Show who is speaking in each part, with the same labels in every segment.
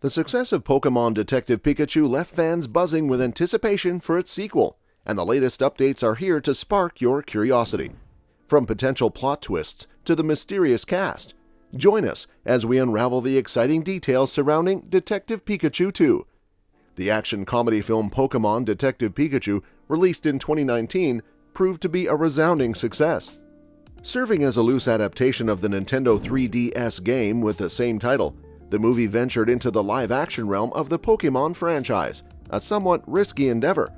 Speaker 1: The success of Pokémon Detective Pikachu left fans buzzing with anticipation for its sequel, and the latest updates are here to spark your curiosity. From potential plot twists to the mysterious cast, join us as we unravel the exciting details surrounding Detective Pikachu 2. The action-comedy film Pokémon Detective Pikachu, released in 2019, proved to be a resounding success. Serving as a loose adaptation of the Nintendo 3DS game with the same title, the movie ventured into the live-action realm of the Pokémon franchise, a somewhat risky endeavor.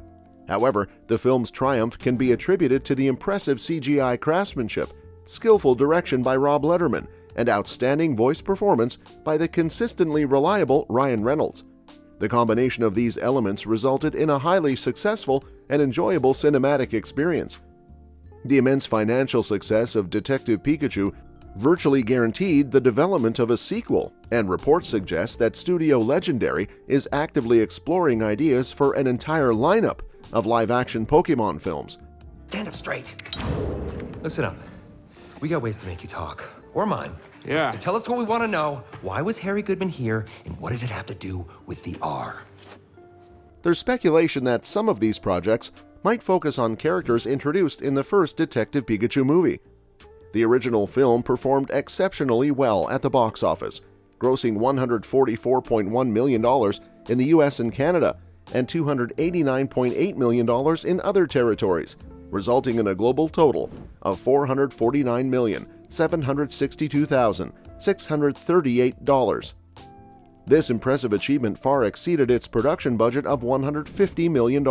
Speaker 1: However, the film's triumph can be attributed to the impressive CGI craftsmanship, skillful direction by Rob Letterman, and outstanding voice performance by the consistently reliable Ryan Reynolds. The combination of these elements resulted in a highly successful and enjoyable cinematic experience. The immense financial success of Detective Pikachu virtually guaranteed the development of a sequel, and reports suggest that Studio Legendary is actively exploring ideas for an entire lineup of live-action Pokémon films.
Speaker 2: Stand up straight. Listen up. We got ways to make you talk. Or mine.
Speaker 3: Yeah.
Speaker 2: So tell us what we want to know. Why was Harry Goodman here, and what did it have to do with the R?
Speaker 1: There's speculation that some of these projects might focus on characters introduced in the first Detective Pikachu movie. The original film performed exceptionally well at the box office, grossing $144.1 million in the US and Canada and $289.8 million in other territories, resulting in a global total of $449,762,638. This impressive achievement far exceeded its production budget of $150 million.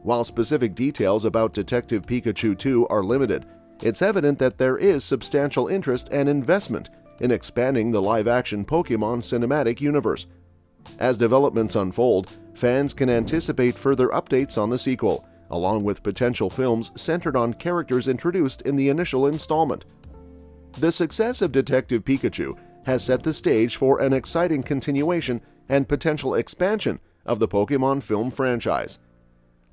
Speaker 1: While specific details about Detective Pikachu 2 are limited, it's evident that there is substantial interest and investment in expanding the live-action Pokémon cinematic universe. As developments unfold, fans can anticipate further updates on the sequel, along with potential films centered on characters introduced in the initial installment. The success of Detective Pikachu has set the stage for an exciting continuation and potential expansion of the Pokémon film franchise.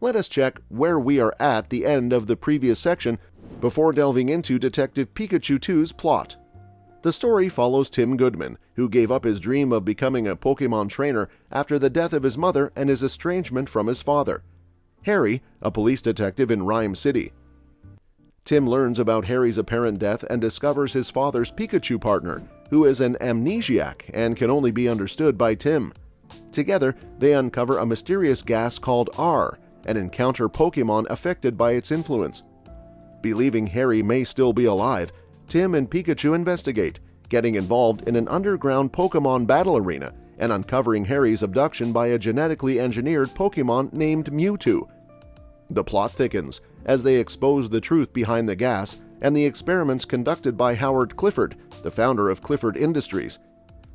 Speaker 1: Let us check where we are at the end of the previous section before delving into Detective Pikachu 2's plot. The story follows Tim Goodman, who gave up his dream of becoming a Pokémon trainer after the death of his mother and his estrangement from his father. Harry, a police detective in Rhyme City. Tim learns about Harry's apparent death and discovers his father's Pikachu partner, who is an amnesiac and can only be understood by Tim. Together, they uncover a mysterious gas called R and encounter Pokémon affected by its influence. Believing Harry may still be alive, Tim and Pikachu investigate, getting involved in an underground Pokémon battle arena and uncovering Harry's abduction by a genetically engineered Pokémon named Mewtwo. The plot thickens as they expose the truth behind the gas and the experiments conducted by Howard Clifford, the founder of Clifford Industries.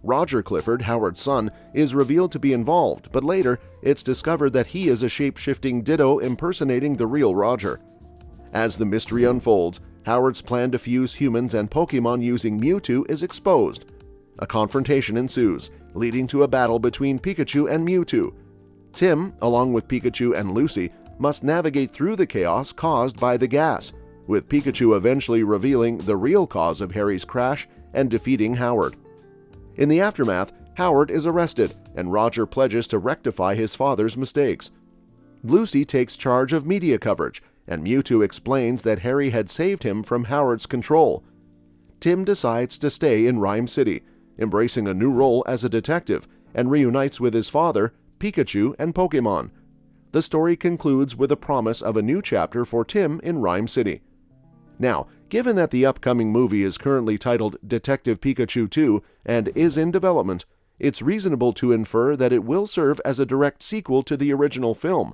Speaker 1: Roger Clifford, Howard's son, is revealed to be involved, but later it's discovered that he is a shape-shifting Ditto impersonating the real Roger. As the mystery unfolds, Howard's plan to fuse humans and Pokémon using Mewtwo is exposed. A confrontation ensues, leading to a battle between Pikachu and Mewtwo. Tim, along with Pikachu and Lucy, must navigate through the chaos caused by the gas, with Pikachu eventually revealing the real cause of Harry's crash and defeating Howard. In the aftermath, Howard is arrested, and Roger pledges to rectify his father's mistakes. Lucy takes charge of media coverage, and Mewtwo explains that Harry had saved him from Howard's control. Tim decides to stay in Rhyme City, embracing a new role as a detective, and reunites with his father, Pikachu, and Pokémon. The story concludes with a promise of a new chapter for Tim in Rhyme City. Now, given that the upcoming movie is currently titled Detective Pikachu 2 and is in development, it's reasonable to infer that it will serve as a direct sequel to the original film.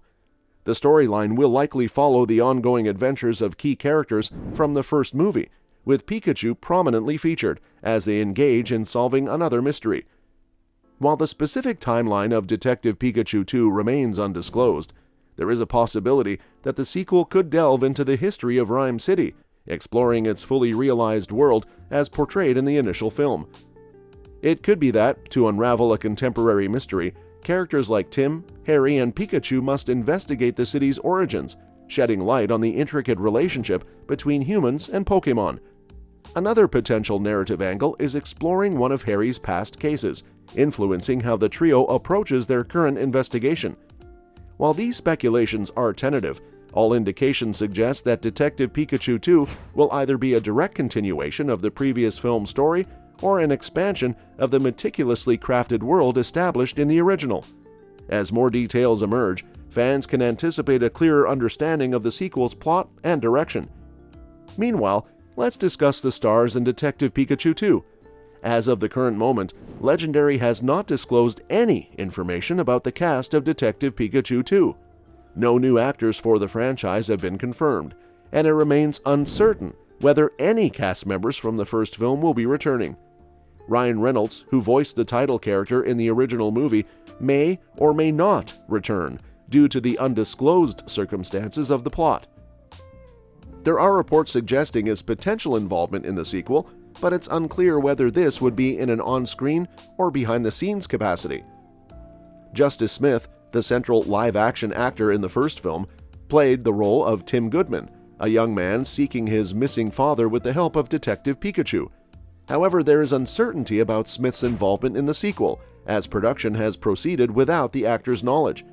Speaker 1: The storyline will likely follow the ongoing adventures of key characters from the first movie, with Pikachu prominently featured as they engage in solving another mystery. While the specific timeline of Detective Pikachu 2 remains undisclosed, there is a possibility that the sequel could delve into the history of Rhyme City, exploring its fully realized world as portrayed in the initial film. It could be that, to unravel a contemporary mystery, characters like Tim, Harry, and Pikachu must investigate the city's origins, shedding light on the intricate relationship between humans and Pokémon. Another potential narrative angle is exploring one of Harry's past cases, influencing how the trio approaches their current investigation. While these speculations are tentative, all indications suggest that Detective Pikachu 2 will either be a direct continuation of the previous film story or an expansion of the meticulously crafted world established in the original. As more details emerge, fans can anticipate a clearer understanding of the sequel's plot and direction. Meanwhile, let's discuss the stars in Detective Pikachu 2. As of the current moment, Legendary has not disclosed any information about the cast of Detective Pikachu 2. No new actors for the franchise have been confirmed, and it remains uncertain whether any cast members from the first film will be returning. Ryan Reynolds, who voiced the title character in the original movie, may or may not return due to the undisclosed circumstances of the plot. There are reports suggesting his potential involvement in the sequel, but it's unclear whether this would be in an on-screen or behind-the-scenes capacity. Justice Smith, the central live-action actor in the first film, played the role of Tim Goodman, a young man seeking his missing father with the help of Detective Pikachu. However, there is uncertainty about Smith's involvement in the sequel, as production has proceeded without the actor's knowledge.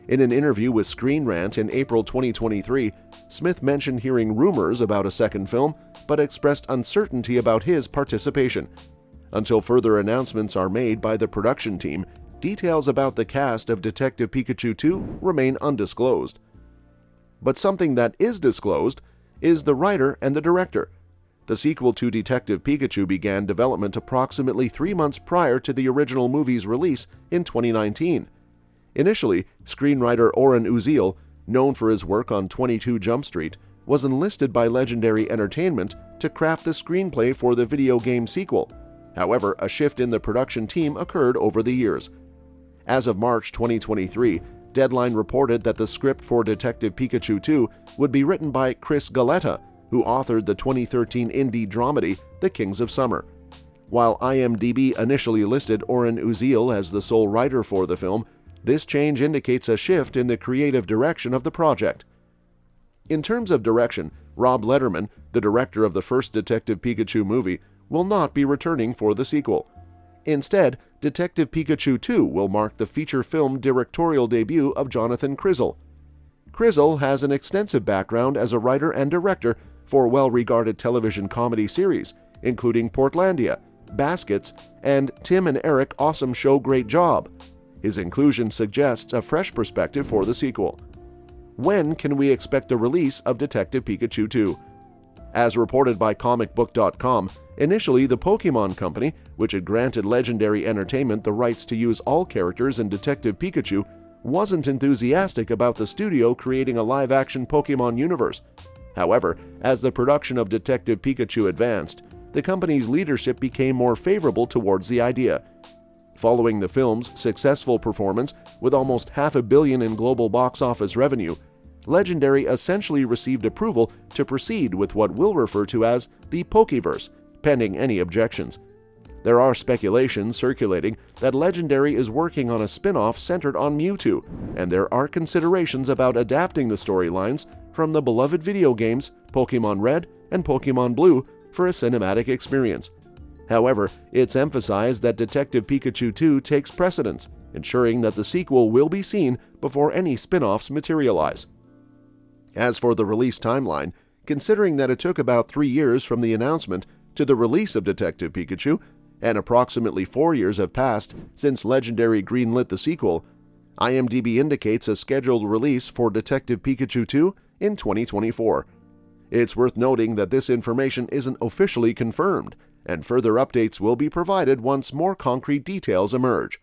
Speaker 1: In an interview with Screen Rant in April 2023, Smith mentioned hearing rumors about a second film, but expressed uncertainty about his participation. Until further announcements are made by the production team, details about the cast of Detective Pikachu 2 remain undisclosed. But something that is disclosed is the writer and the director. The sequel to Detective Pikachu began development approximately 3 months prior to the original movie's release in 2019. Initially, screenwriter Oren Uziel, known for his work on 22 Jump Street, was enlisted by Legendary Entertainment to craft the screenplay for the video game sequel. However, a shift in the production team occurred over the years. As of March 2023, Deadline reported that the script for Detective Pikachu 2 would be written by Chris Galetta, who authored the 2013 indie dramedy The Kings of Summer. While IMDb initially listed Oren Uziel as the sole writer for the film, this change indicates a shift in the creative direction of the project. In terms of direction, Rob Letterman, the director of the first Detective Pikachu movie, will not be returning for the sequel. Instead, Detective Pikachu 2 will mark the feature film directorial debut of Jonathan Kryzal. Kryzal has an extensive background as a writer and director for well-regarded television comedy series, including Portlandia, Baskets, and Tim and Eric Awesome Show Great Job. His inclusion suggests a fresh perspective for the sequel. When can we expect the release of Detective Pikachu 2? As reported by comicbook.com, initially the Pokémon Company, which had granted Legendary Entertainment the rights to use all characters in Detective Pikachu, wasn't enthusiastic about the studio creating a live-action Pokémon universe. However, as the production of Detective Pikachu advanced, the company's leadership became more favorable towards the idea. Following the film's successful performance with almost $500 million in global box office revenue, Legendary essentially received approval to proceed with what we'll refer to as the Pokéverse, pending any objections. There are speculations circulating that Legendary is working on a spin-off centered on Mewtwo, and there are considerations about adapting the storylines from the beloved video games Pokémon Red and Pokémon Blue for a cinematic experience. However, it's emphasized that Detective Pikachu 2 takes precedence, ensuring that the sequel will be seen before any spin-offs materialize. As for the release timeline, considering that it took about 3 years from the announcement to the release of Detective Pikachu, and approximately 4 years have passed since Legendary greenlit the sequel, IMDb indicates a scheduled release for Detective Pikachu 2 in 2024. It's worth noting that this information isn't officially confirmed, and further updates will be provided once more concrete details emerge.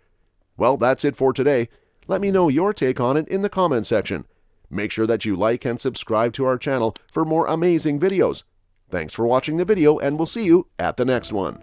Speaker 1: Well, that's it for today. Let me know your take on it in the comment section. Make sure that you like and subscribe to our channel for more amazing videos. Thanks for watching the video, and we'll see you at the next one.